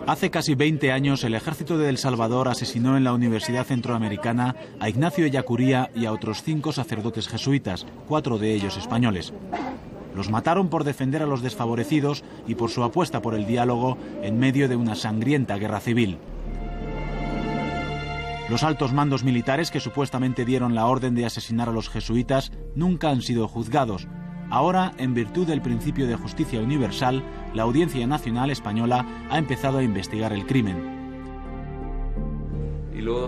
Hace casi 20 años, el ejército de El Salvador asesinó en la Universidad Centroamericana a Ignacio Ellacuría y a otros 5 sacerdotes jesuitas, 4 de ellos españoles. Los mataron por defender a los desfavorecidos y por su apuesta por el diálogo en medio de una sangrienta guerra civil. Los altos mandos militares que supuestamente dieron la orden de asesinar a los jesuitas nunca han sido juzgados. Ahora, en virtud del principio de justicia universal, la Audiencia Nacional Española ha empezado a investigar el crimen.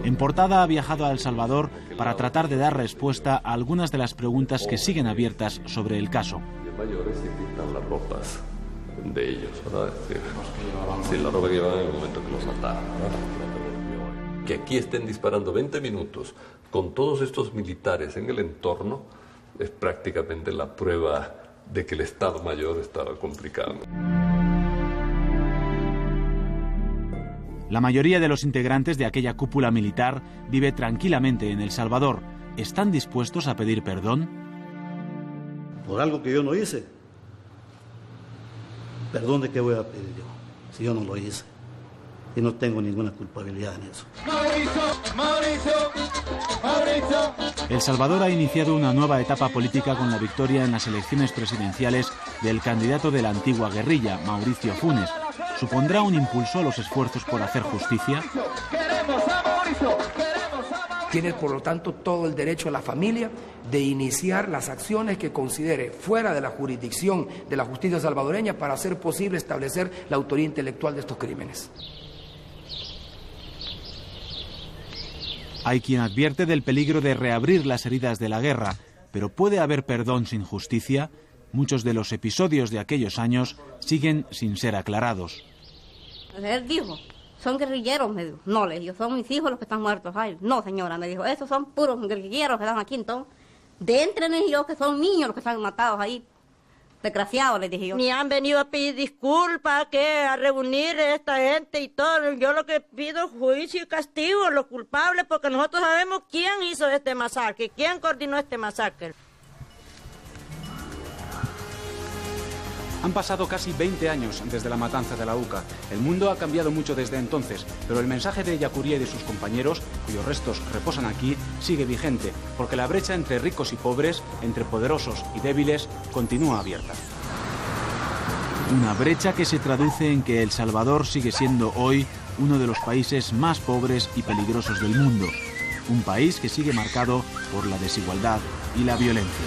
En portada ha viajado a El Salvador para tratar de dar respuesta a algunas de las preguntas que siguen abiertas sobre el caso. Mayores y quitan las ropas de ellos, ¿verdad? Sí, la ropa que llevaban en el momento que los mataron, ¿verdad? Que aquí estén disparando 20 minutos con todos estos militares en el entorno es prácticamente la prueba de que el Estado Mayor estaba complicado. La mayoría de los integrantes de aquella cúpula militar vive tranquilamente en El Salvador. ¿Están dispuestos a pedir perdón? Por algo que yo no hice. ¿Perdón de qué voy a pedir yo? Si yo no lo hice. Y no tengo ninguna culpabilidad en eso. El Salvador ha iniciado una nueva etapa política con la victoria en las elecciones presidenciales del candidato de la antigua guerrilla, Mauricio Funes. ¿Supondrá un impulso a los esfuerzos por hacer justicia? Tiene, por lo tanto, todo el derecho a la familia de iniciar las acciones que considere fuera de la jurisdicción de la justicia salvadoreña para hacer posible establecer la autoría intelectual de estos crímenes. Hay quien advierte del peligro de reabrir las heridas de la guerra, pero ¿puede haber perdón sin justicia? Muchos de los episodios de aquellos años siguen sin ser aclarados. Él dijo, son guerrilleros, me dijo. No, le dijo, son mis hijos los que están muertos. Ay, no, señora, me dijo, esos son puros guerrilleros que están aquí, entonces. Déntrenes yo que son niños los que están matados ahí. Desgraciados, les dije yo. Ni han venido a pedir disculpas, a reunir a esta gente y todo. Yo lo que pido es juicio y castigo a los culpables, porque nosotros sabemos quién hizo este masacre, quién coordinó este masacre. Han pasado casi 20 años desde la matanza de la UCA. El mundo ha cambiado mucho desde entonces, pero el mensaje de Ellacuría y de sus compañeros, cuyos restos reposan aquí, sigue vigente, porque la brecha entre ricos y pobres, entre poderosos y débiles, continúa abierta. Una brecha que se traduce en que El Salvador sigue siendo hoy uno de los países más pobres y peligrosos del mundo. Un país que sigue marcado por la desigualdad y la violencia.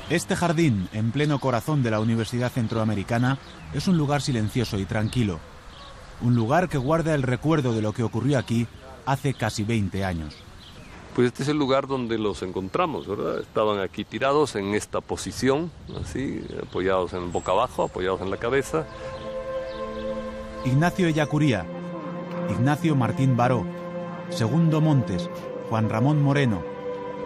Este jardín, en pleno corazón de la Universidad Centroamericana, es un lugar silencioso y tranquilo. Un lugar que guarda el recuerdo de lo que ocurrió aquí hace casi 20 años. Pues este es el lugar donde los encontramos, ¿verdad? Estaban aquí tirados en esta posición, así, apoyados en boca abajo, apoyados en la cabeza. Ignacio Ellacuría, Ignacio Martín Baró, Segundo Montes, Juan Ramón Moreno,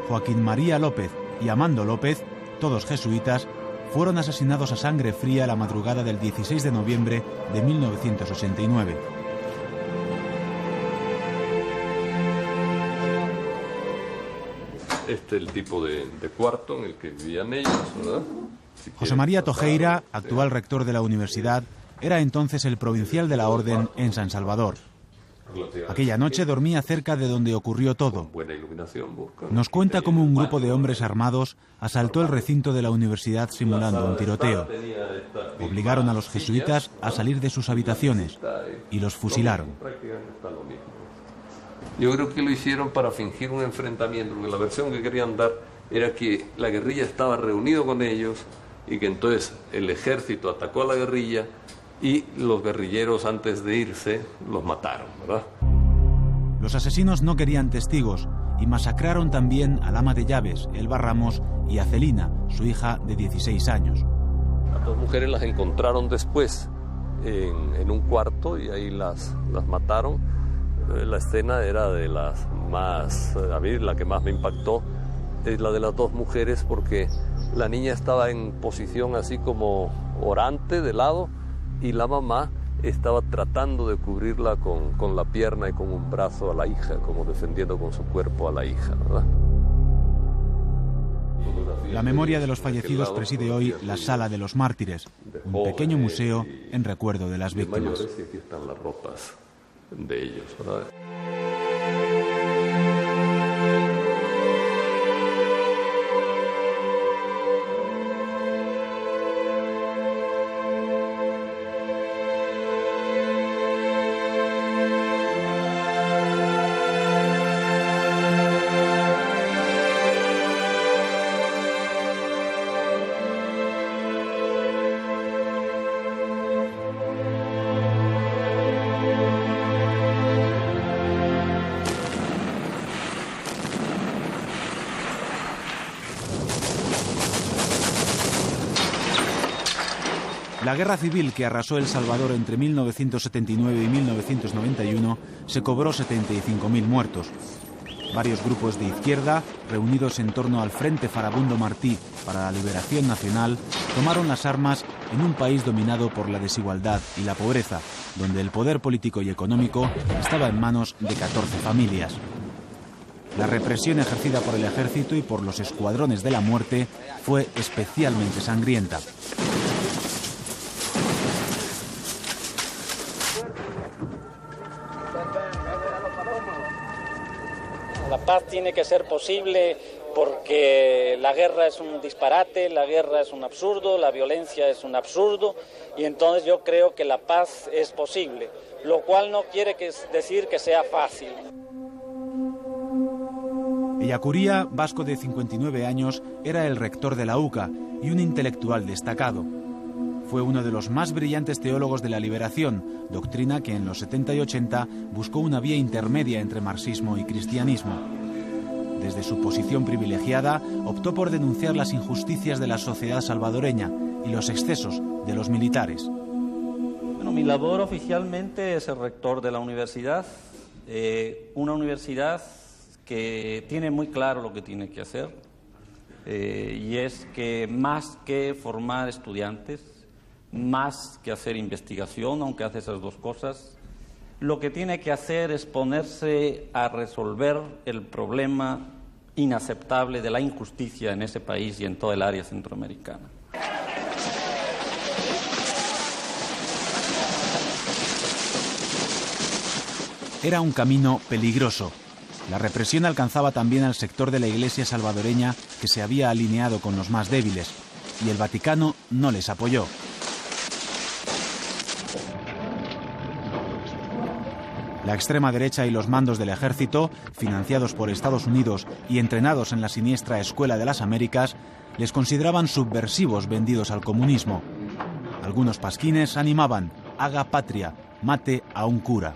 Joaquín María López y Amando López, todos jesuitas, fueron asesinados a sangre fría la madrugada del 16 de noviembre de 1989. Este es el tipo de cuarto en el que vivían ellos, ¿verdad? José María Tojeira, actual rector de la universidad, era entonces el provincial de la orden en San Salvador. Aquella noche dormía cerca de donde ocurrió todo. Nos cuenta cómo un grupo de hombres armados asaltó el recinto de la universidad simulando un tiroteo. Obligaron a los jesuitas a salir de sus habitaciones y los fusilaron. Yo creo que lo hicieron para fingir un enfrentamiento, porque la versión que querían dar era que la guerrilla estaba reunido con ellos y que entonces el ejército atacó a la guerrilla y los guerrilleros, antes de irse, los mataron, ¿verdad? Los asesinos no querían testigos y masacraron también al ama de llaves, Elba Ramos, y a Celina, su hija de 16 años. Las dos mujeres las encontraron después en un cuarto y ahí las mataron. La escena era de las más, a mí la que más me impactó es la de las dos mujeres, porque la niña estaba en posición así como orante de lado y la mamá estaba tratando de cubrirla con la pierna y con un brazo a la hija, como defendiendo con su cuerpo a la hija, ¿verdad? La memoria de los fallecidos preside hoy la Sala de los Mártires, un pequeño museo en recuerdo de las víctimas. Y aquí están las ropas de ellos, ¿verdad? La guerra civil que arrasó El Salvador entre 1979 y 1991 se cobró 75.000 muertos. Varios grupos de izquierda, reunidos en torno al Frente Farabundo Martí para la Liberación Nacional, tomaron las armas en un país dominado por la desigualdad y la pobreza, donde el poder político y económico estaba en manos de 14 familias. La represión ejercida por el ejército y por los escuadrones de la muerte fue especialmente sangrienta. La paz tiene que ser posible porque la guerra es un disparate, la guerra es un absurdo, la violencia es un absurdo, y entonces yo creo que la paz es posible, lo cual no quiere decir que sea fácil. Ellacuría, vasco de 59 años, era el rector de la UCA y un intelectual destacado. Fue uno de los más brillantes teólogos de la liberación, doctrina que en los 70 y 80 buscó una vía intermedia entre marxismo y cristianismo. Desde su posición privilegiada, optó por denunciar las injusticias de la sociedad salvadoreña y los excesos de los militares. Bueno, mi labor oficialmente es el rector de la universidad, una universidad que tiene muy claro lo que tiene que hacer, y es que más que formar estudiantes, más que hacer investigación, aunque hace esas dos cosas, lo que tiene que hacer es ponerse a resolver el problema inaceptable de la injusticia en ese país y en toda el área centroamericana. Era un camino peligroso. La represión alcanzaba también al sector de la Iglesia salvadoreña que se había alineado con los más débiles, y el Vaticano no les apoyó. La extrema derecha y los mandos del ejército, financiados por Estados Unidos y entrenados en la siniestra Escuela de las Américas, les consideraban subversivos vendidos al comunismo. Algunos pasquines animaban: haga patria, mate a un cura.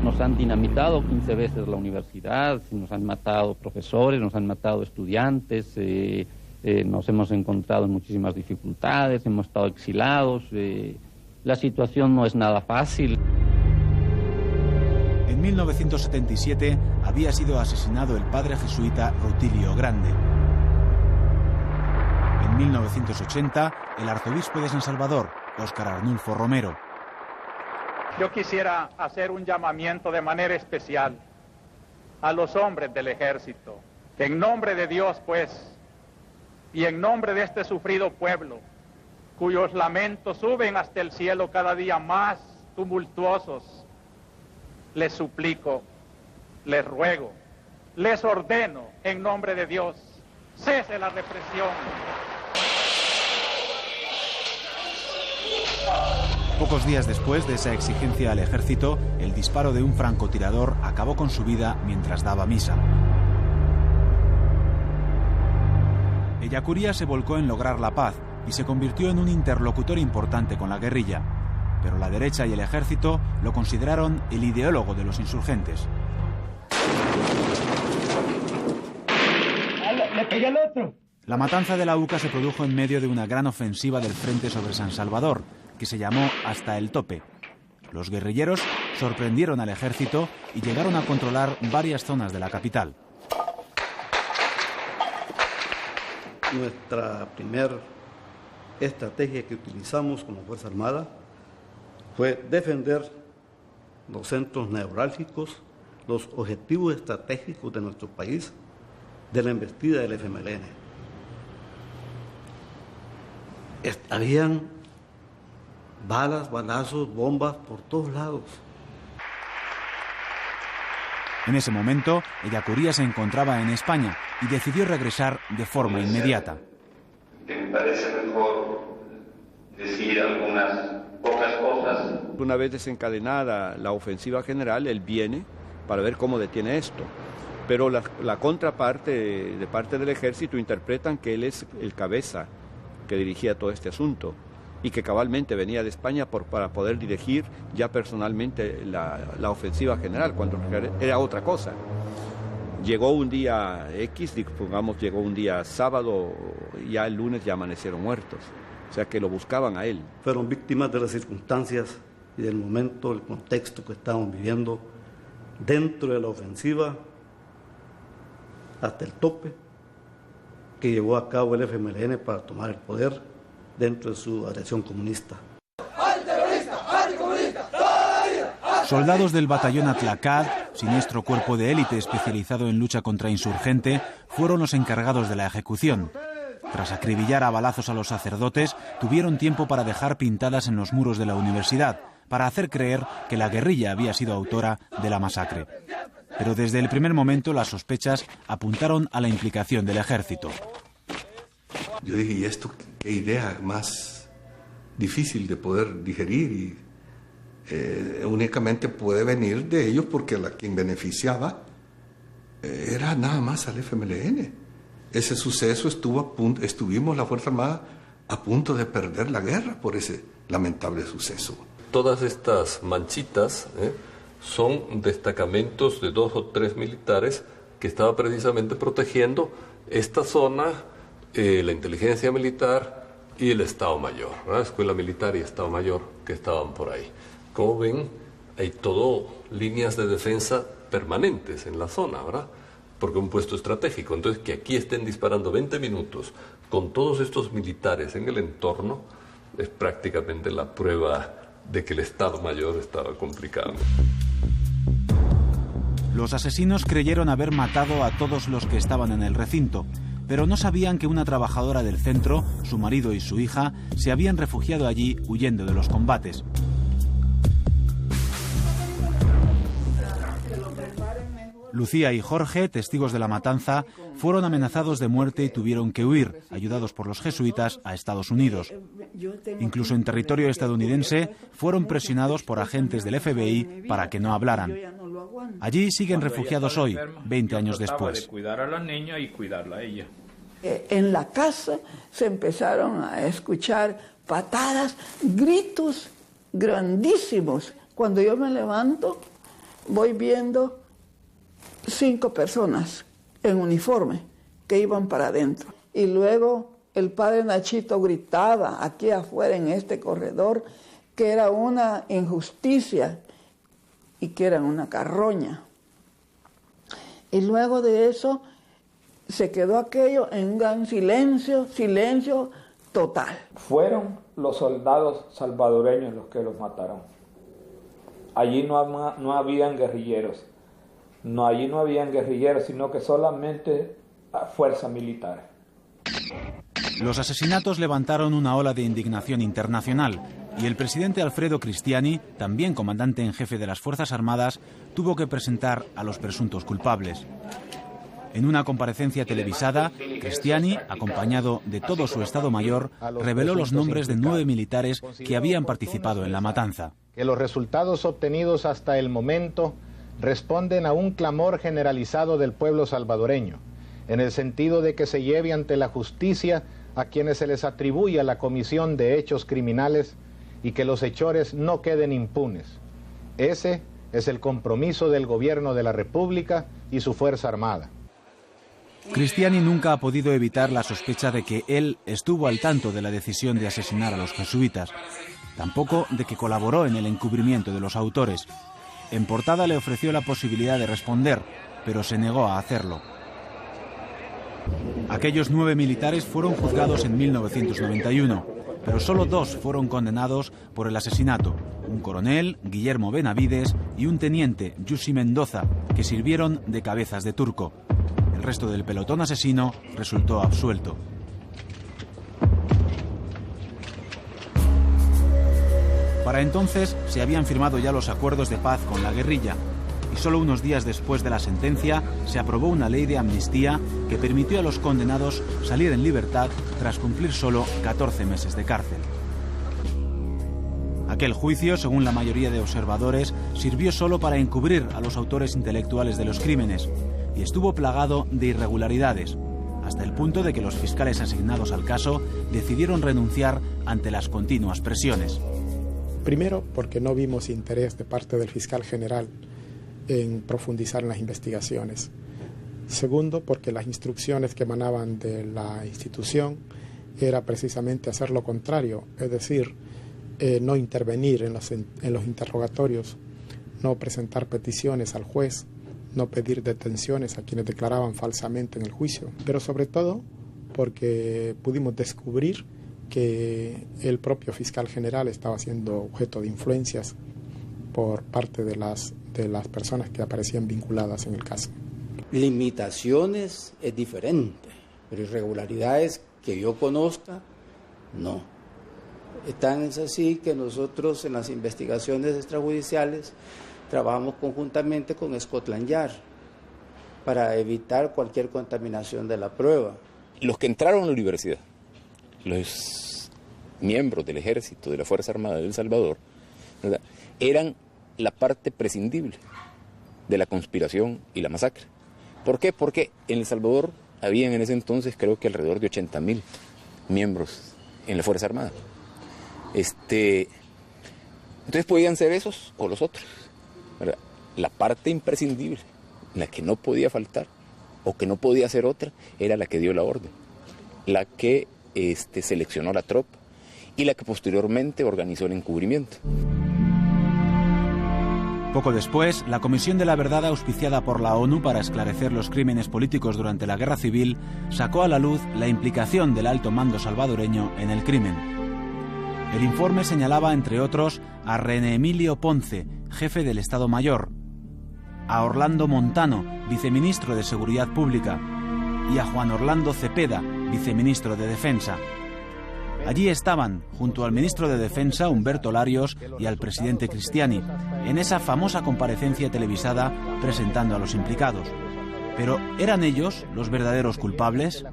Nos han dinamitado 15 veces la universidad, nos han matado profesores, nos han matado estudiantes, nos hemos encontrado en muchísimas dificultades, hemos estado exilados. La situación no es nada fácil. En 1977 había sido asesinado el padre jesuita Rutilio Grande. En 1980, el arzobispo de San Salvador, Óscar Arnulfo Romero. Yo quisiera hacer un llamamiento de manera especial a los hombres del ejército, que en nombre de Dios, pues, y en nombre de este sufrido pueblo, cuyos lamentos suben hasta el cielo cada día más tumultuosos, les suplico, les ruego, les ordeno en nombre de Dios, cese la represión. Pocos días después de esa exigencia al ejército, el disparo de un francotirador acabó con su vida mientras daba misa. Ellacuría se volcó en lograr la paz y se convirtió en un interlocutor importante con la guerrilla, pero la derecha y el ejército lo consideraron el ideólogo de los insurgentes. ¡Le pegué al otro! La matanza de la UCA se produjo en medio de una gran ofensiva del frente sobre San Salvador, que se llamó Hasta el Tope. Los guerrilleros sorprendieron al ejército y llegaron a controlar varias zonas de la capital. Nuestra primera estrategia que utilizamos como Fuerza Armada fue defender los centros neurálgicos, los objetivos estratégicos de nuestro país, de la embestida del FMLN. Habían balas, balazos, bombas por todos lados. En ese momento, Ellacuría se encontraba en España y decidió regresar de forma inmediata. Me parece mejor decir algunas pocas cosas. Una vez desencadenada la ofensiva general, él viene para ver cómo detiene esto. Pero la contraparte, de parte del ejército, interpretan que él es el cabeza que dirigía todo este asunto y que cabalmente venía de España para poder dirigir ya personalmente la ofensiva general, cuando era otra cosa. Llegó un día X, digamos, llegó un día sábado, ya el lunes ya amanecieron muertos. O sea que lo buscaban a él. Fueron víctimas de las circunstancias y del momento, el contexto que estábamos viviendo dentro de la ofensiva Hasta el Tope que llevó a cabo el FMLN para tomar el poder dentro de su agresión comunista. Soldados del batallón Atlacad, siniestro cuerpo de élite especializado en lucha contra insurgente, fueron los encargados de la ejecución. Tras acribillar a balazos a los sacerdotes, tuvieron tiempo para dejar pintadas en los muros de la universidad, para hacer creer que la guerrilla había sido autora de la masacre. Pero desde el primer momento las sospechas apuntaron a la implicación del ejército. Yo dije, ¿y esto qué idea más difícil de poder digerir? Y únicamente puede venir de ellos porque quien beneficiaba era nada más al FMLN. Ese suceso estuvimos la Fuerza Armada a punto de perder la guerra por ese lamentable suceso. Todas estas manchitas son destacamentos de 2 o 3 militares que estaban precisamente protegiendo esta zona, la inteligencia militar y el Estado Mayor, ¿verdad? Escuela Militar y Estado Mayor que estaban por ahí. Como ven, hay todo líneas de defensa permanentes en la zona, ¿verdad? Porque un puesto estratégico. Entonces, que aquí estén disparando 20 minutos con todos estos militares en el entorno es prácticamente la prueba de que el Estado Mayor estaba complicado. Los asesinos creyeron haber matado a todos los que estaban en el recinto, pero no sabían que una trabajadora del centro, su marido y su hija, se habían refugiado allí huyendo de los combates. Lucía y Jorge, testigos de la matanza, fueron amenazados de muerte y tuvieron que huir, ayudados por los jesuitas, a Estados Unidos. Incluso en territorio estadounidense, fueron presionados por agentes del FBI para que no hablaran. Allí siguen refugiados hoy, 20 años después. De cuidar a la niña y cuidarla a ella. En la casa se empezaron a escuchar patadas, gritos grandísimos. Cuando yo me levanto, voy viendo 5 personas en uniforme que iban para adentro. Y luego el padre Nachito gritaba aquí afuera en este corredor que era una injusticia y que eran una carroña. Y luego de eso se quedó aquello en un gran silencio total. Fueron los soldados salvadoreños los que los mataron. Allí no habían guerrilleros. No, allí no habían guerrilleros, sino que solamente fuerza militar. Los asesinatos levantaron una ola de indignación internacional y el presidente Alfredo Cristiani, también comandante en jefe de las Fuerzas Armadas, tuvo que presentar a los presuntos culpables. En una comparecencia televisada, Cristiani, acompañado de todo su Estado Mayor, reveló los nombres de 9 militares que habían participado en la matanza. Que los resultados obtenidos hasta el momento responden a un clamor generalizado del pueblo salvadoreño, en el sentido de que se lleve ante la justicia a quienes se les atribuya la comisión de hechos criminales y que los hechores no queden impunes. Ese es el compromiso del Gobierno de la República y su Fuerza Armada. Cristiani nunca ha podido evitar la sospecha de que él estuvo al tanto de la decisión de asesinar a los jesuitas, tampoco de que colaboró en el encubrimiento de los autores. En portada le ofreció la posibilidad de responder, pero se negó a hacerlo. Aquellos 9 militares fueron juzgados en 1991, pero solo 2 fueron condenados por el asesinato: un coronel, Guillermo Benavides, y un teniente, Yusi Mendoza, que sirvieron de cabezas de turco. El resto del pelotón asesino resultó absuelto. Para entonces se habían firmado ya los acuerdos de paz con la guerrilla, y solo unos días después de la sentencia se aprobó una ley de amnistía que permitió a los condenados salir en libertad tras cumplir solo 14 meses de cárcel. Aquel juicio, según la mayoría de observadores, sirvió solo para encubrir a los autores intelectuales de los crímenes y estuvo plagado de irregularidades, hasta el punto de que los fiscales asignados al caso decidieron renunciar ante las continuas presiones. Primero, porque no vimos interés de parte del fiscal general en profundizar en las investigaciones. Segundo, porque las instrucciones que emanaban de la institución era precisamente hacer lo contrario, es decir, no intervenir en los interrogatorios, no presentar peticiones al juez, no pedir detenciones a quienes declaraban falsamente en el juicio, pero sobre todo porque pudimos descubrir que el propio fiscal general estaba siendo objeto de influencias por parte de las personas que aparecían vinculadas en el caso. Limitaciones es diferente, pero irregularidades que yo conozca, no. Tan es así que nosotros en las investigaciones extrajudiciales trabajamos conjuntamente con Scotland Yard para evitar cualquier contaminación de la prueba. Los que entraron a la universidad, los miembros del ejército, de la Fuerza Armada de El Salvador, ¿verdad?, eran la parte prescindible de la conspiración y la masacre. ¿Por qué? Porque en El Salvador habían en ese entonces creo que alrededor de 80,000 miembros en la Fuerza Armada. Entonces podían ser esos o los otros, ¿verdad? La parte imprescindible, la que no podía faltar o que no podía ser otra, era la que dio la orden, la que seleccionó la tropa y la que posteriormente organizó el encubrimiento. Poco después, la Comisión de la Verdad, auspiciada por la ONU para esclarecer los crímenes políticos durante la Guerra Civil, sacó a la luz la implicación del alto mando salvadoreño en el crimen. El informe señalaba, entre otros, a René Emilio Ponce, jefe del Estado Mayor, a Orlando Montano, viceministro de Seguridad Pública, y a Juan Orlando Cepeda, viceministro de Defensa. Allí estaban, junto al ministro de Defensa, Humberto Larios, y al presidente Cristiani, en esa famosa comparecencia televisada presentando a los implicados. Pero, ¿eran ellos los verdaderos culpables?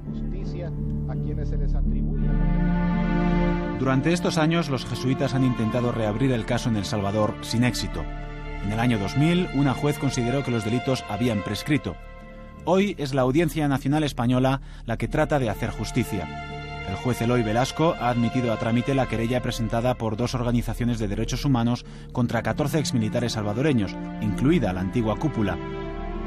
Durante estos años, los jesuitas han intentado reabrir el caso en El Salvador sin éxito. En el año 2000, una juez consideró que los delitos habían prescrito. Hoy es la Audiencia Nacional Española la que trata de hacer justicia. El juez Eloy Velasco ha admitido a trámite la querella presentada por 2 organizaciones de derechos humanos contra 14 exmilitares salvadoreños, incluida la antigua cúpula.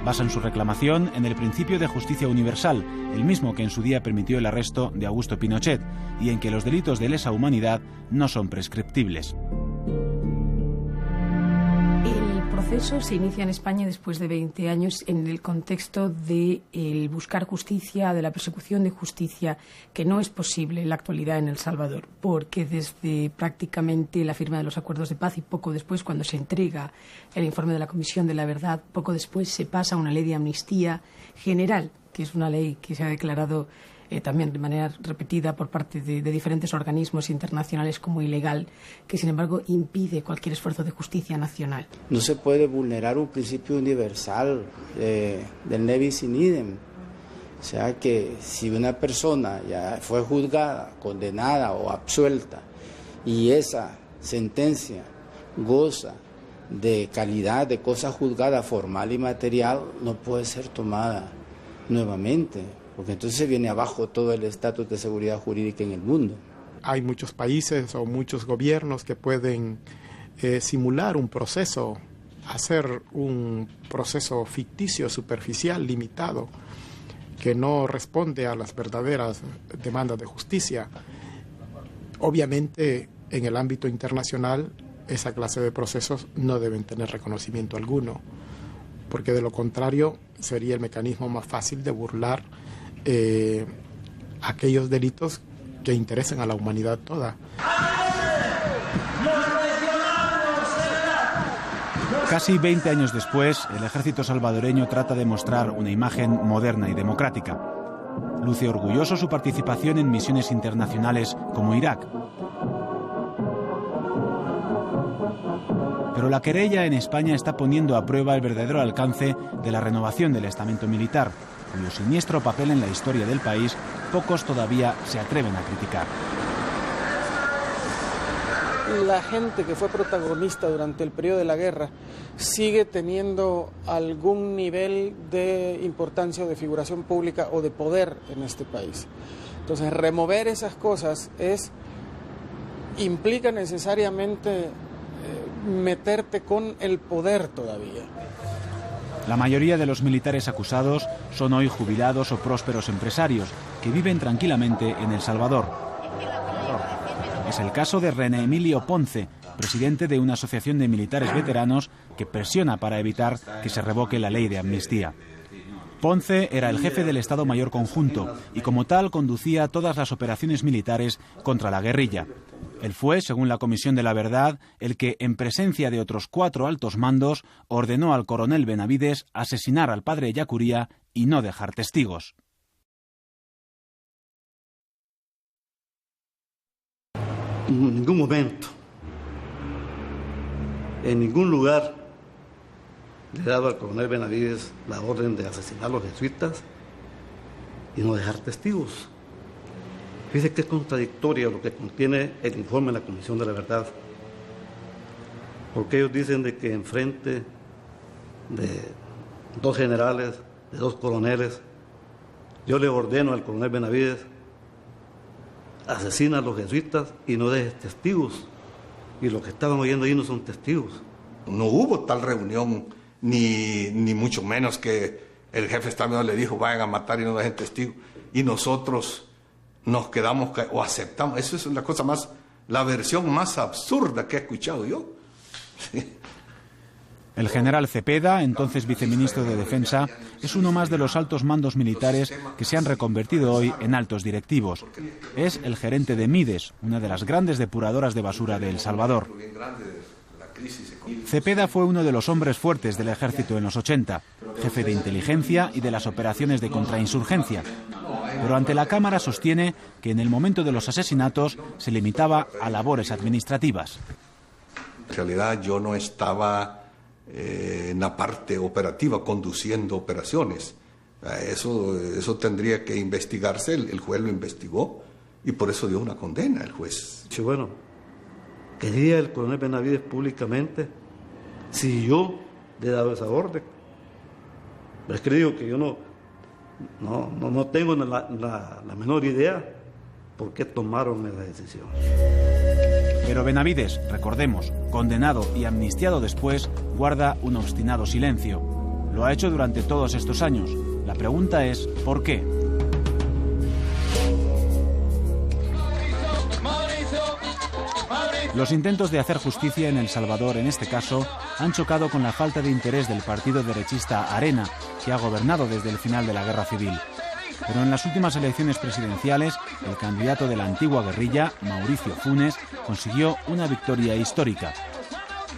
Basan su reclamación en el principio de justicia universal, el mismo que en su día permitió el arresto de Augusto Pinochet, y en que los delitos de lesa humanidad no son prescriptibles. El proceso se inicia en España después de 20 años en el contexto de el buscar justicia, de la persecución de justicia, que no es posible en la actualidad en El Salvador, porque desde prácticamente la firma de los acuerdos de paz y poco después, cuando se entrega el informe de la Comisión de la Verdad, poco después se pasa a una ley de amnistía general, que es una ley que se ha declarado también de manera repetida por parte de diferentes organismos internacionales como ilegal, que sin embargo impide cualquier esfuerzo de justicia nacional. No se puede vulnerar un principio universal del ne bis in idem. O sea que si una persona ya fue juzgada, condenada o absuelta y esa sentencia goza de calidad de cosa juzgada formal y material, no puede ser tomada nuevamente, porque entonces se viene abajo todo el estatus de seguridad jurídica en el mundo. Hay muchos países o muchos gobiernos que pueden simular un proceso, hacer un proceso ficticio, superficial, limitado, que no responde a las verdaderas demandas de justicia. Obviamente, en el ámbito internacional, esa clase de procesos no deben tener reconocimiento alguno, porque de lo contrario sería el mecanismo más fácil de burlar aquellos delitos que interesen a la humanidad toda. Casi 20 años después, el ejército salvadoreño trata de mostrar una imagen moderna y democrática. Luce orgulloso su participación en misiones internacionales como Irak. Pero la querella en España está poniendo a prueba el verdadero alcance de la renovación del estamento militar, cuyo siniestro papel en la historia del país pocos todavía se atreven a criticar. La gente que fue protagonista durante el periodo de la guerra sigue teniendo algún nivel de importancia o de figuración pública o de poder en este país. Entonces, remover esas cosas implica necesariamente meterte con el poder todavía. La mayoría de los militares acusados son hoy jubilados o prósperos empresarios que viven tranquilamente en El Salvador. Es el caso de René Emilio Ponce, presidente de una asociación de militares veteranos que presiona para evitar que se revoque la ley de amnistía. Ponce era el jefe del Estado Mayor Conjunto y como tal conducía todas las operaciones militares contra la guerrilla. Él fue, según la Comisión de la Verdad, el que, en presencia de otros 4 altos mandos, ordenó al coronel Benavides asesinar al padre Ellacuría y no dejar testigos. En ningún momento, en ningún lugar, le he dado al coronel Benavides la orden de asesinar a los jesuitas y no dejar testigos. Fíjese que es contradictorio lo que contiene el informe de la Comisión de la Verdad, porque ellos dicen de que enfrente de 2 generales, de 2 coroneles, yo le ordeno al coronel Benavides asesina a los jesuitas y no dejes testigos, y los que estaban oyendo ahí no son testigos. No hubo tal reunión, ni mucho menos que el jefe de Estado Mayor le dijo vayan a matar y no dejen testigos, y nosotros nos quedamos o aceptamos. Eso es la versión más absurda que he escuchado yo. El general Cepeda, entonces viceministro de Defensa, es uno más de los altos mandos militares que se han reconvertido hoy en altos directivos. Es el gerente de Mides, una de las grandes depuradoras de basura de El Salvador. Cepeda fue uno de los hombres fuertes del ejército en los 80, jefe de inteligencia y de las operaciones de contrainsurgencia. Pero ante la Cámara sostiene que en el momento de los asesinatos se limitaba a labores administrativas. En realidad yo no estaba en la parte operativa conduciendo operaciones. Eso tendría que investigarse. El juez lo investigó y por eso dio una condena el juez. Sí, bueno, quería el coronel Benavides públicamente si yo le he dado esa orden. Pero es que digo que yo no tengo la menor idea por qué tomaron esa decisión. Pero Benavides, recordemos, condenado y amnistiado después, guarda un obstinado silencio. Lo ha hecho durante todos estos años. La pregunta es, ¿por qué? Los intentos de hacer justicia en El Salvador, en este caso, han chocado con la falta de interés del partido derechista Arena, que ha gobernado desde el final de la Guerra Civil. Pero en las últimas elecciones presidenciales, el candidato de la antigua guerrilla, Mauricio Funes, consiguió una victoria histórica.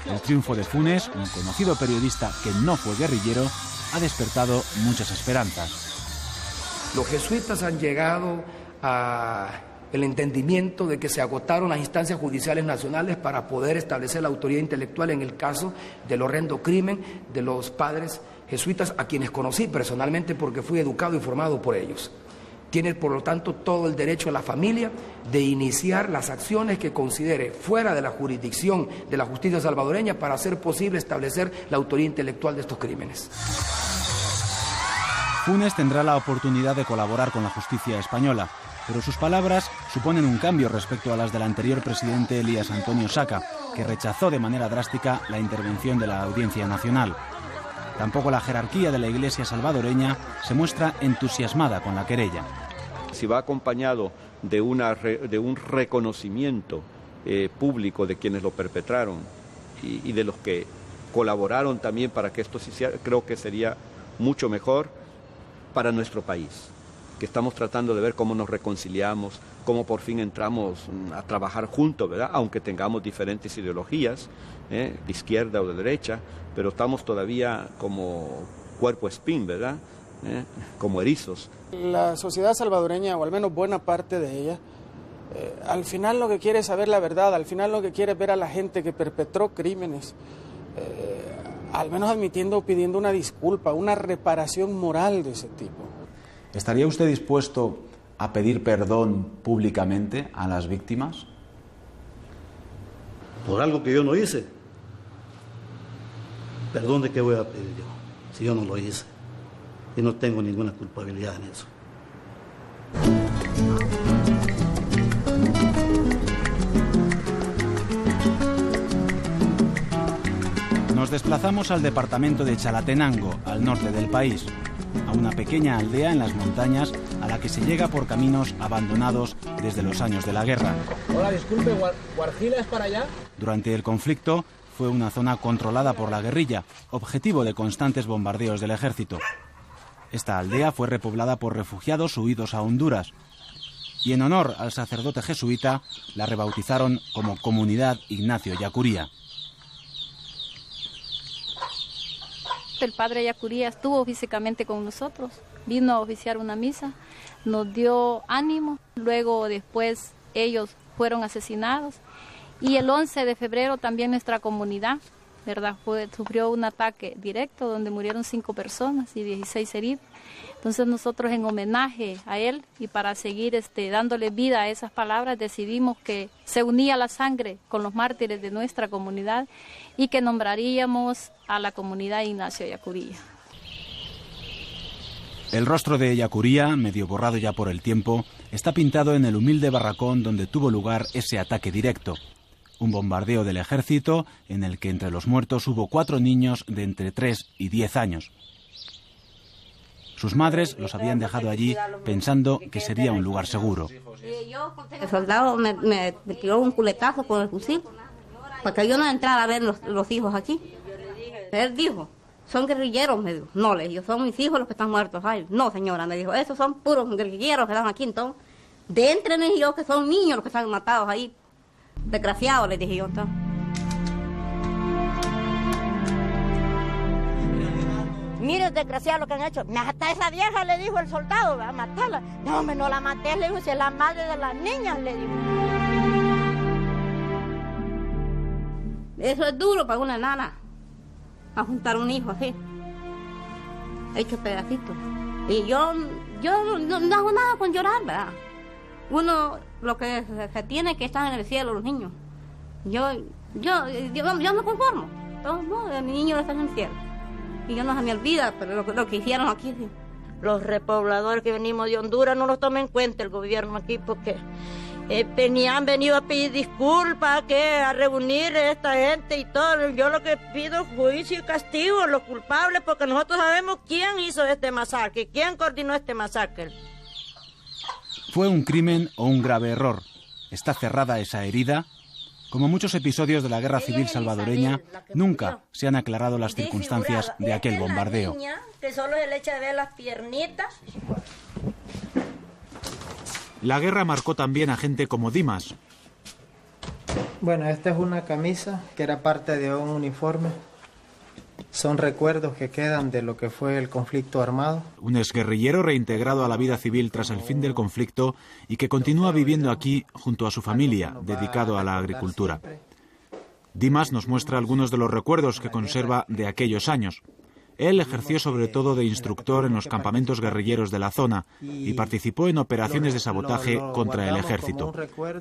El triunfo de Funes, un conocido periodista que no fue guerrillero, ha despertado muchas esperanzas. Los jesuitas han llegado a el entendimiento de que se agotaron las instancias judiciales nacionales para poder establecer la autoridad intelectual en el caso del horrendo crimen de los padres jesuitas, a quienes conocí personalmente porque fui educado y formado por ellos. Tiene, por lo tanto, todo el derecho a la familia de iniciar las acciones que considere fuera de la jurisdicción de la justicia salvadoreña para hacer posible establecer la autoría intelectual de estos crímenes. Funes tendrá la oportunidad de colaborar con la justicia española, pero sus palabras suponen un cambio respecto a las del anterior presidente Elías Antonio Saca, que rechazó de manera drástica la intervención de la Audiencia Nacional. Tampoco la jerarquía de la Iglesia salvadoreña se muestra entusiasmada con la querella. Si va acompañado de un reconocimiento público de quienes lo perpetraron y de los que colaboraron también para que esto se hiciera, creo que sería mucho mejor para nuestro país, que estamos tratando de ver cómo nos reconciliamos, cómo por fin entramos a trabajar juntos, ¿verdad? Aunque tengamos diferentes ideologías, de izquierda o de derecha, pero estamos todavía como cuerpo espín, ¿verdad? Como erizos. La sociedad salvadoreña, o al menos buena parte de ella, al final lo que quiere es saber la verdad, al final lo que quiere es ver a la gente que perpetró crímenes, al menos admitiendo o pidiendo una disculpa, una reparación moral de ese tipo. ¿Estaría usted dispuesto a pedir perdón públicamente a las víctimas? Por algo que yo no hice. ¿Perdón de qué voy a pedir yo? Si yo no lo hice. Y no tengo ninguna culpabilidad en eso. Nos desplazamos al departamento de Chalatenango, al norte del país, a una pequeña aldea en las montañas a la que se llega por caminos abandonados desde los años de la guerra. Hola, disculpe, ¿Guarjila es para allá? Durante el conflicto fue una zona controlada por la guerrilla, objetivo de constantes bombardeos del ejército. Esta aldea fue repoblada por refugiados huidos a Honduras y en honor al sacerdote jesuita la rebautizaron como Comunidad Ignacio Ellacuría. El padre Ellacuría estuvo físicamente con nosotros, vino a oficiar una misa, nos dio ánimo, luego después ellos fueron asesinados y el 11 de febrero también nuestra comunidad, ¿verdad? Sufrió un ataque directo donde murieron 5 personas y 16 heridos. Entonces nosotros en homenaje a él y para seguir dándole vida a esas palabras decidimos que se unía la sangre con los mártires de nuestra comunidad y que nombraríamos a la Comunidad Ignacio Ellacuría. El rostro de Ellacuría, medio borrado ya por el tiempo, está pintado en el humilde barracón donde tuvo lugar ese ataque directo. Un bombardeo del ejército en el que entre los muertos hubo 4 niños de entre 3 y 10 años. Sus madres los habían dejado allí pensando que sería un lugar seguro. El soldado me tiró un culetazo con el fusil porque yo no entrara a ver los hijos aquí. Él dijo, son guerrilleros, me dijo. No, le dijo, son mis hijos los que están muertos. Ay, no, señora, me dijo, esos son puros guerrilleros que están aquí. Entonces, déntrenme yo que son niños los que están matados ahí. Desgraciados, les dije yo. Entonces. Mire, desgraciado lo que han hecho. Mata a esa vieja, le dijo el soldado, a matarla. No, no la maté, le dijo, si es la madre de las niñas, le dijo. Eso es duro para una nana, a juntar un hijo así, hecho pedacitos. Y yo no hago nada con llorar, ¿verdad? Uno, lo que se tiene que estar en el cielo, los niños. Yo me conformo. Todos modos, mi niño está en el cielo. Y yo no se me olvida, pero lo que hicieron aquí, sí. Los repobladores que venimos de Honduras no los toma en cuenta el gobierno aquí porque han venido a pedir disculpas, a reunir a esta gente y todo. Yo lo que pido es juicio y castigo a los culpables porque nosotros sabemos quién hizo este masacre, quién coordinó este masacre. ¿Fue un crimen o un grave error? ¿Está cerrada esa herida? Como muchos episodios de la Guerra Civil salvadoreña, nunca se han aclarado las circunstancias de aquel bombardeo. Niña, que solo se le echa de ver las piernitas. La guerra marcó también a gente como Dimas. Bueno, esta es una camisa que era parte de un uniforme. Son recuerdos que quedan de lo que fue el conflicto armado. Un exguerrillero reintegrado a la vida civil tras el fin del conflicto y que continúa viviendo aquí junto a su familia, dedicado a la agricultura. Dimas nos muestra algunos de los recuerdos que conserva de aquellos años. Él ejerció sobre todo de instructor en los campamentos guerrilleros de la zona y participó en operaciones de sabotaje contra el ejército,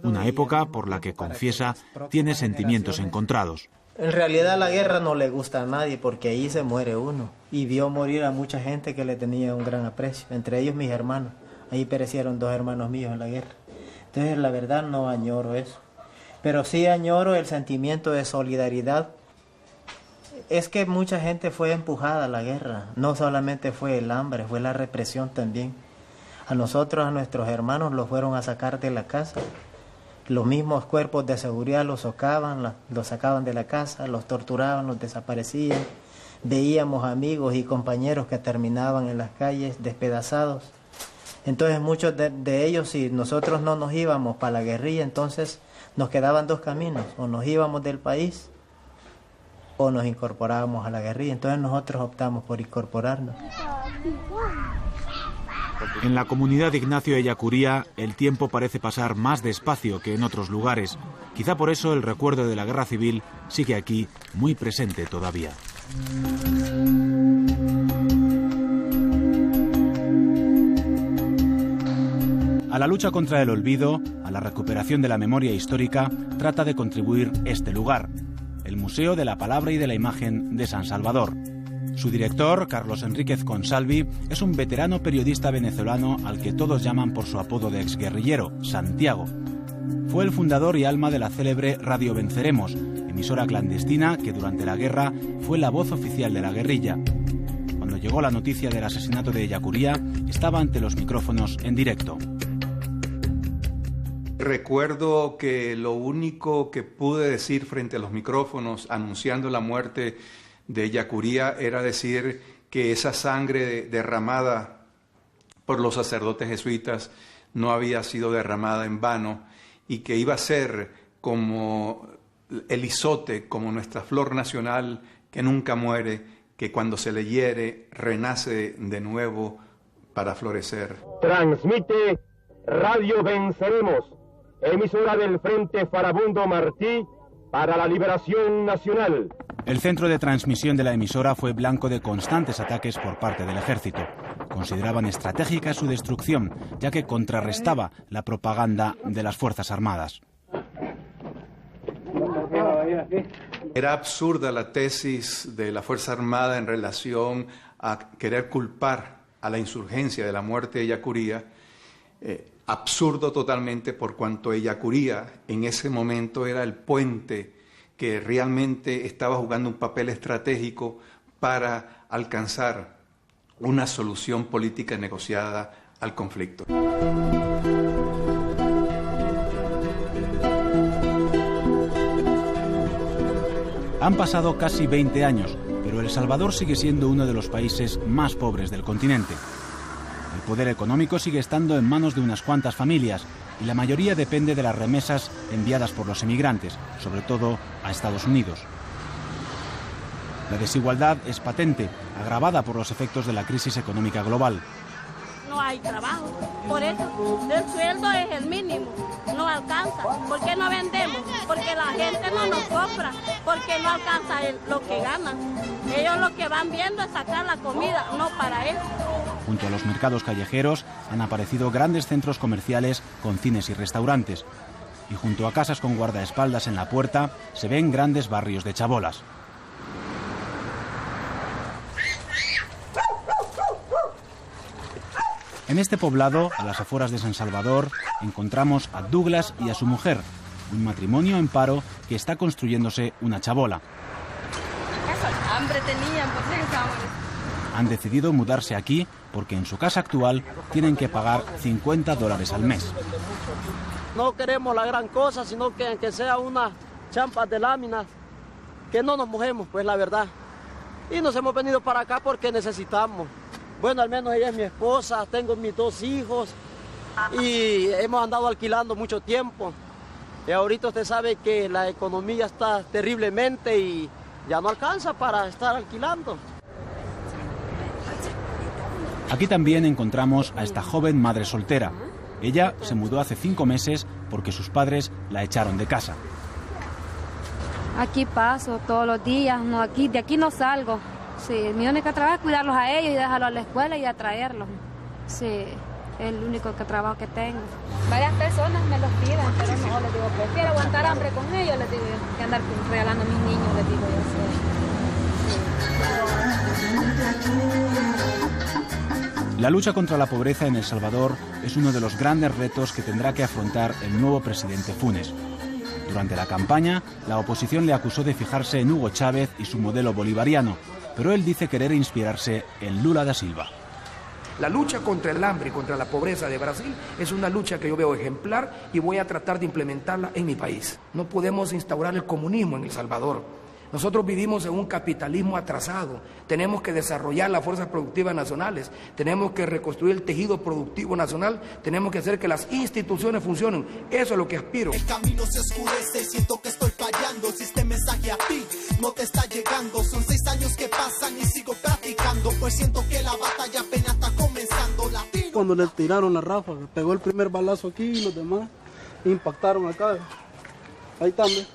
una época por la que, confiesa, tiene sentimientos encontrados. En realidad la guerra no le gusta a nadie porque ahí se muere uno y vio morir a mucha gente que le tenía un gran aprecio, entre ellos mis hermanos. Ahí perecieron 2 hermanos míos en la guerra. Entonces la verdad no añoro eso, pero sí añoro el sentimiento de solidaridad Es que mucha gente fue empujada a la guerra. No solamente fue el hambre, fue la represión también. A nosotros, a nuestros hermanos, los fueron a sacar de la casa. Los mismos cuerpos de seguridad los socaban, los sacaban de la casa, los torturaban, los desaparecían. Veíamos amigos y compañeros que terminaban en las calles despedazados. Entonces muchos de ellos, si nosotros no nos íbamos para la guerrilla, entonces nos quedaban dos caminos: o nos íbamos del país o nos incorporábamos a la guerrilla. Entonces nosotros optamos por incorporarnos. En la comunidad de Ignacio Ellacuría el tiempo parece pasar más despacio que en otros lugares. Quizá por eso el recuerdo de la guerra civil sigue aquí muy presente todavía. A la lucha contra el olvido, a la recuperación de la memoria histórica, trata de contribuir este lugar, el Museo de la Palabra y de la Imagen de San Salvador. Su director, Carlos Enríquez Consalvi, es un veterano periodista venezolano al que todos llaman por su apodo de exguerrillero, Santiago. Fue el fundador y alma de la célebre Radio Venceremos, emisora clandestina que durante la guerra fue la voz oficial de la guerrilla. Cuando llegó la noticia del asesinato de Ellacuría, estaba ante los micrófonos en directo. Recuerdo que lo único que pude decir frente a los micrófonos anunciando la muerte de Ellacuría era decir que esa sangre derramada por los sacerdotes jesuitas no había sido derramada en vano y que iba a ser como el izote, como nuestra flor nacional que nunca muere, que cuando se le hiere renace de nuevo para florecer. Transmite Radio Venceremos, emisora del Frente Farabundo Martí para la Liberación Nacional. El centro de transmisión de la emisora fue blanco de constantes ataques por parte del ejército. Consideraban estratégica su destrucción, ya que contrarrestaba la propaganda de las Fuerzas Armadas. Era absurda la tesis de la Fuerza Armada en relación a querer culpar a la insurgencia de la muerte de Ellacuría. Absurdo totalmente, por cuanto Ellacuría en ese momento era el puente que realmente estaba jugando un papel estratégico para alcanzar una solución política negociada al conflicto. Han pasado casi 20 años, pero El Salvador sigue siendo uno de los países más pobres del continente. El poder económico sigue estando en manos de unas cuantas familias y la mayoría depende de las remesas enviadas por los emigrantes, sobre todo a Estados Unidos. La desigualdad es patente, agravada por los efectos de la crisis económica global. No hay trabajo, por eso el sueldo es el mínimo, no alcanza. ¿Por qué no vendemos? Porque la gente no nos compra, porque no alcanza lo que ganan. Ellos lo que van viendo es sacar la comida, no para eso. Junto a los mercados callejeros han aparecido grandes centros comerciales con cines y restaurantes. Y junto a casas con guardaespaldas en la puerta se ven grandes barrios de chabolas. En este poblado, a las afueras de San Salvador, encontramos a Douglas y a su mujer, un matrimonio en paro que está construyéndose una chabola. Hambre tenían, pues Han decidido mudarse aquí porque en su casa actual tienen que pagar $50 al mes. No queremos la gran cosa, sino que aunque sea una champa de láminas, que no nos mojemos, pues la verdad. Y nos hemos venido para acá porque necesitamos. Bueno, al menos ella es mi esposa, tengo mis 2 hijos y hemos andado alquilando mucho tiempo. Y ahorita usted sabe que la economía está terriblemente y ya no alcanza para estar alquilando. Aquí también encontramos a esta joven madre soltera. Ella se mudó hace 5 meses porque sus padres la echaron de casa. Aquí paso todos los días, no, de aquí no salgo. Sí, mi único trabajo es cuidarlos a ellos y dejarlos a la escuela y a traerlos. Sí, es el único trabajo que tengo. Varias personas me los piden, pero no, les digo, prefiero aguantar hambre con ellos, les digo yo, que andar regalando a mis niños, les digo yo. La lucha contra la pobreza en El Salvador es uno de los grandes retos que tendrá que afrontar el nuevo presidente Funes. Durante la campaña, la oposición le acusó de fijarse en Hugo Chávez y su modelo bolivariano, pero él dice querer inspirarse en Lula da Silva. La lucha contra el hambre y contra la pobreza de Brasil es una lucha que yo veo ejemplar y voy a tratar de implementarla en mi país. No podemos instaurar el comunismo en El Salvador. Nosotros vivimos en un capitalismo atrasado. Tenemos que desarrollar las fuerzas productivas nacionales. Tenemos que reconstruir el tejido productivo nacional. Tenemos que hacer que las instituciones funcionen. Eso es lo que aspiro. El camino se oscurece y siento que estoy fallando. Si este mensaje a ti no te está llegando, son 6 años que pasan y sigo practicando, pues siento que la batalla apenas está comenzando. Latino. Cuando le tiraron la ráfaga, pegó el primer balazo aquí y los demás impactaron acá. Ahí también.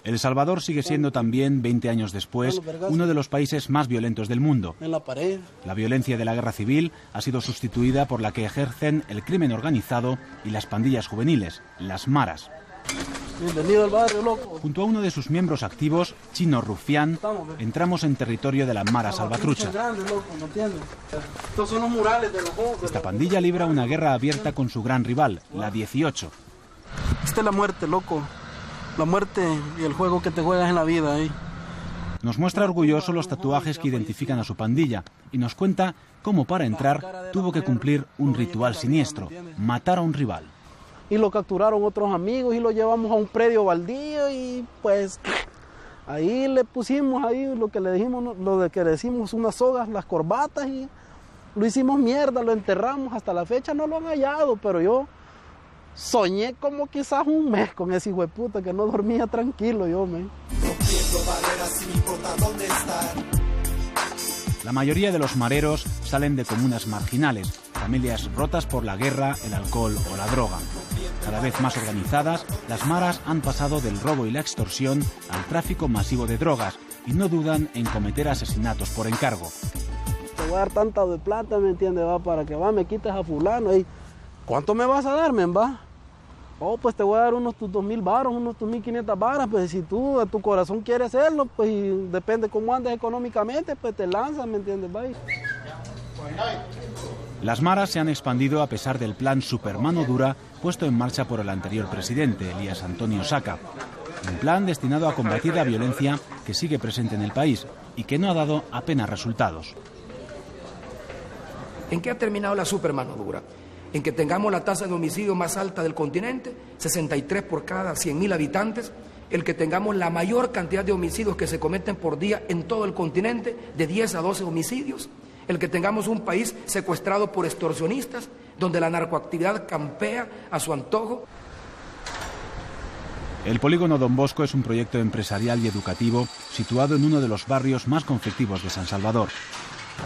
El Salvador sigue siendo también, 20 años después, uno de los países más violentos del mundo. En la pared. La violencia de la guerra civil ha sido sustituida por la que ejercen el crimen organizado y las pandillas juveniles, las maras. Bienvenido al barrio, loco. Junto a uno de sus miembros activos, Chino Rufián, entramos en territorio de la Mara Salvatrucha. Estos son los murales de los juegos. Esta pandilla libra una guerra abierta con su gran rival, la 18. Esta es la muerte, loco. La muerte y el juego que te juegas en la vida ahí. Nos muestra orgulloso los tatuajes que identifican a su pandilla y nos cuenta cómo para entrar tuvo que cumplir un ritual siniestro, matar a un rival. Y lo capturaron otros amigos y lo llevamos a un predio baldío y pues ahí le pusimos ahí lo que le dijimos, lo de que decimos unas sogas, las corbatas y lo hicimos mierda, lo enterramos. Hasta la fecha no lo han hallado, pero yo soñé como quizás un mes con ese hijo de puta que no dormía tranquilo yo, man. La mayoría de los mareros salen de comunas marginales, familias rotas por la guerra, el alcohol o la droga. Cada vez más organizadas, las maras han pasado del robo y la extorsión al tráfico masivo de drogas y no dudan en cometer asesinatos por encargo. Te voy a dar tanta de plata, ¿me entiendes? Va, para que me quites a fulano. Y ¿cuánto me vas a dar, men, va? Oh, pues te voy a dar unos tus 2.000 varos, unos tus 1.500 varas, pues si tú a tu corazón quieres hacerlo, pues y depende cómo andes económicamente, pues te lanzas, ¿me entiendes? Va. Las maras se han expandido a pesar del plan Supermano Dura puesto en marcha por el anterior presidente, Elías Antonio Saca. Un plan destinado a combatir la violencia que sigue presente en el país y que no ha dado apenas resultados. ¿En qué ha terminado la Supermano Dura? En que tengamos la tasa de homicidio más alta del continente, 63 por cada 100.000 habitantes, el que tengamos la mayor cantidad de homicidios que se cometen por día en todo el continente, de 10 a 12 homicidios, el que tengamos un país secuestrado por extorsionistas, donde la narcoactividad campea a su antojo. El polígono Don Bosco es un proyecto empresarial y educativo situado en uno de los barrios más conflictivos de San Salvador.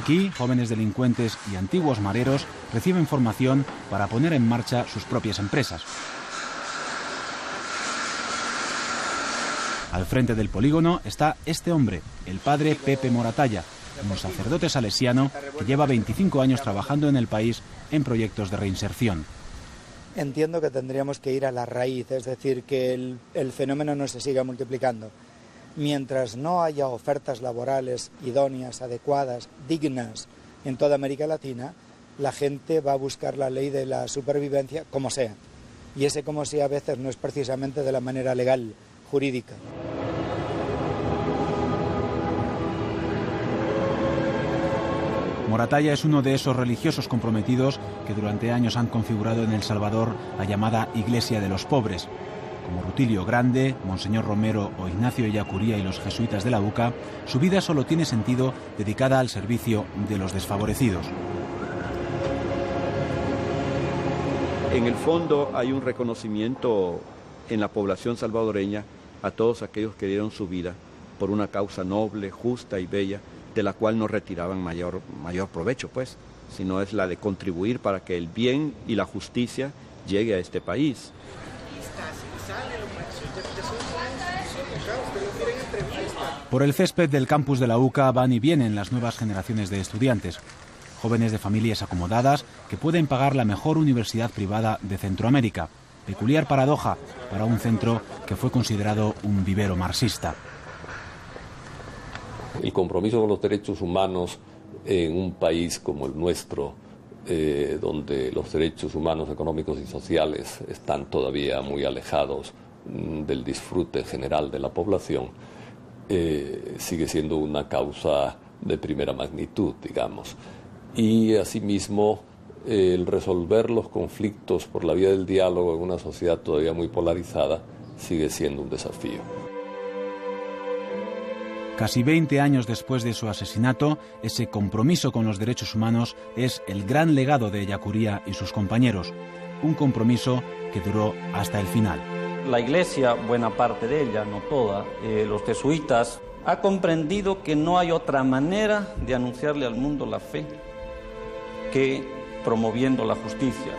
Aquí, jóvenes delincuentes y antiguos mareros reciben formación para poner en marcha sus propias empresas. Al frente del polígono está este hombre, el padre Pepe Moratalla, un sacerdote salesiano que lleva 25 años trabajando en el país en proyectos de reinserción. Entiendo que tendríamos que ir a la raíz, es decir, que el fenómeno no se siga multiplicando. Mientras no haya ofertas laborales idóneas, adecuadas, dignas en toda América Latina, la gente va a buscar la ley de la supervivencia como sea. Y ese como sea a veces no es precisamente de la manera legal, jurídica. Moratalla es uno de esos religiosos comprometidos que durante años han configurado en El Salvador la llamada Iglesia de los Pobres. Como Rutilio Grande, Monseñor Romero o Ignacio Ellacuría y los jesuitas de la UCA, su vida solo tiene sentido dedicada al servicio de los desfavorecidos. En el fondo hay un reconocimiento en la población salvadoreña a todos aquellos que dieron su vida por una causa noble, justa y bella, de la cual no retiraban mayor provecho, pues, sino es la de contribuir para que el bien y la justicia llegue a este país. Por el césped del campus de la UCA van y vienen las nuevas generaciones de estudiantes, jóvenes de familias acomodadas que pueden pagar la mejor universidad privada de Centroamérica. Peculiar paradoja para un centro que fue considerado un vivero marxista. El compromiso con los derechos humanos en un país como el nuestro, donde los derechos humanos económicos y sociales están todavía muy alejados del disfrute general de la población, sigue siendo una causa de primera magnitud, digamos. Y asimismo, el resolver los conflictos por la vía del diálogo en una sociedad todavía muy polarizada sigue siendo un desafío. Casi 20 años después de su asesinato, ese compromiso con los derechos humanos es el gran legado de Ellacuría y sus compañeros. Un compromiso que duró hasta el final. La Iglesia, buena parte de ella, no toda, los jesuitas, ha comprendido que no hay otra manera de anunciarle al mundo la fe que promoviendo la justicia.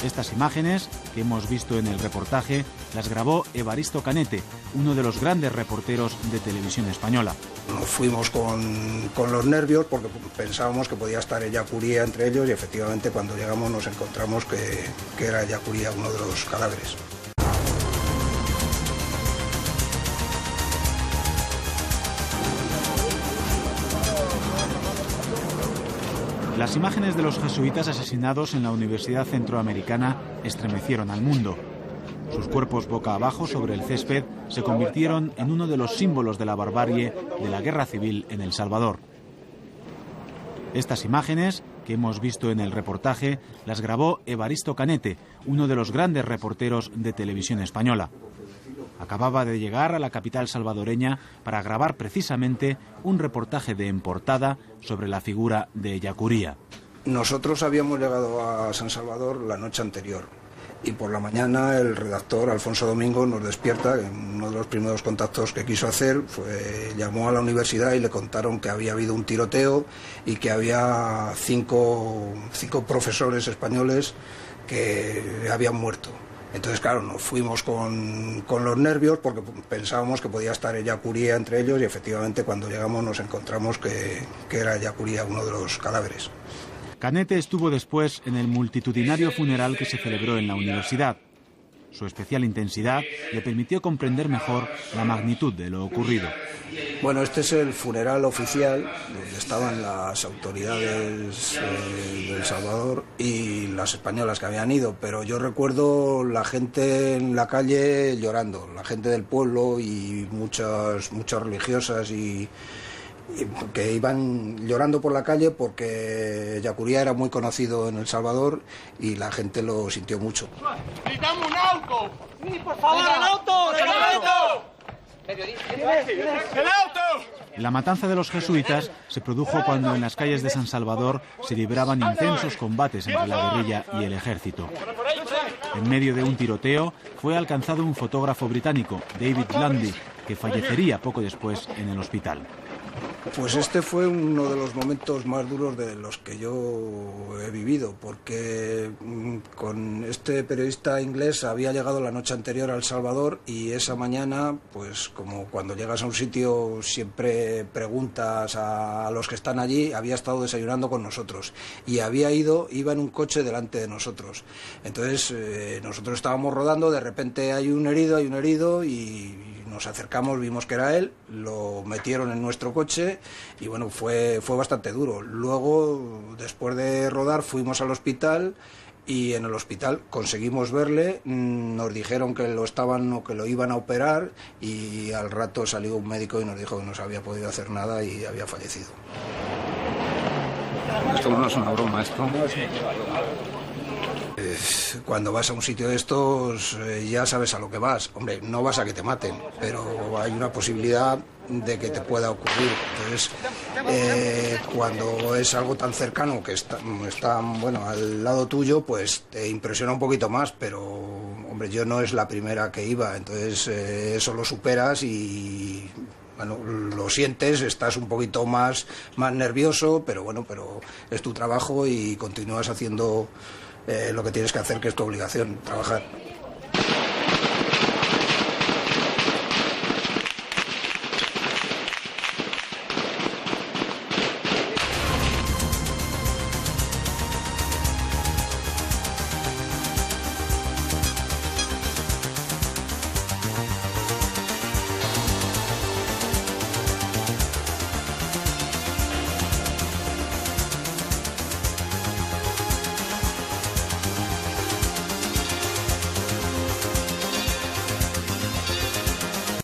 Estas imágenes que hemos visto en el reportaje las grabó Evaristo Canete, uno de los grandes reporteros de Televisión Española. Nos fuimos con los nervios porque pensábamos que podía estar Ellacuría entre ellos y efectivamente cuando llegamos nos encontramos que era Ellacuría uno de los cadáveres. Las imágenes de los jesuitas asesinados en la Universidad Centroamericana estremecieron al mundo. Sus cuerpos boca abajo sobre el césped se convirtieron en uno de los símbolos de la barbarie de la guerra civil en El Salvador. Estas imágenes, que hemos visto en el reportaje, las grabó Evaristo Canete, uno de los grandes reporteros de Televisión Española. Acababa de llegar a la capital salvadoreña para grabar precisamente un reportaje de en portada sobre la figura de Ellacuría. Nosotros habíamos llegado a San Salvador la noche anterior y por la mañana el redactor Alfonso Domingo nos despierta. Uno de los primeros contactos que quiso hacer fue llamó a la universidad y le contaron que había habido un tiroteo y que había cinco profesores españoles que habían muerto. Entonces, claro, nos fuimos con los nervios porque pensábamos que podía estar Ellacuría entre ellos y efectivamente cuando llegamos nos encontramos que era Ellacuría uno de los cadáveres. Canete estuvo después en el multitudinario funeral que se celebró en la universidad. Su especial intensidad le permitió comprender mejor la magnitud de lo ocurrido. Bueno, este es el funeral oficial donde estaban las autoridades de El Salvador y las españolas que habían ido, pero yo recuerdo la gente en la calle llorando, la gente del pueblo y muchas religiosas y que iban llorando por la calle porque Ellacuría era muy conocido en El Salvador y la gente lo sintió mucho. ¡Necesitamos un auto! ¡Sí, por favor, el auto! ¡El auto! ¡El auto! La matanza de los jesuitas se produjo cuando en las calles de San Salvador se libraban intensos combates entre la guerrilla y el ejército. En medio de un tiroteo fue alcanzado un fotógrafo británico, David Lundy, que fallecería poco después en el hospital. Pues este fue uno de los momentos más duros de los que yo he vivido, porque con este periodista inglés había llegado la noche anterior a El Salvador y esa mañana, pues como cuando llegas a un sitio siempre preguntas a los que están allí, había estado desayunando con nosotros y iba en un coche delante de nosotros. Entonces nosotros estábamos rodando, de repente hay un herido y nos acercamos, vimos que era él, lo metieron en nuestro coche y bueno, fue bastante duro. Luego, después de rodar, fuimos al hospital y en el hospital conseguimos verle, nos dijeron que lo iban a operar y al rato salió un médico y nos dijo que no se había podido hacer nada y había fallecido. Esto no es una broma, esto. Cuando vas a un sitio de estos ya sabes a lo que vas. Hombre, no vas a que te maten, pero hay una posibilidad de que te pueda ocurrir. Entonces, cuando es algo tan cercano que está bueno, al lado tuyo, pues te impresiona un poquito más, pero hombre, yo no es la primera que iba, entonces eso lo superas y bueno, lo sientes, estás un poquito más nervioso, pero bueno, pero es tu trabajo y continúas haciendo lo que tienes que hacer, que es tu obligación, trabajar.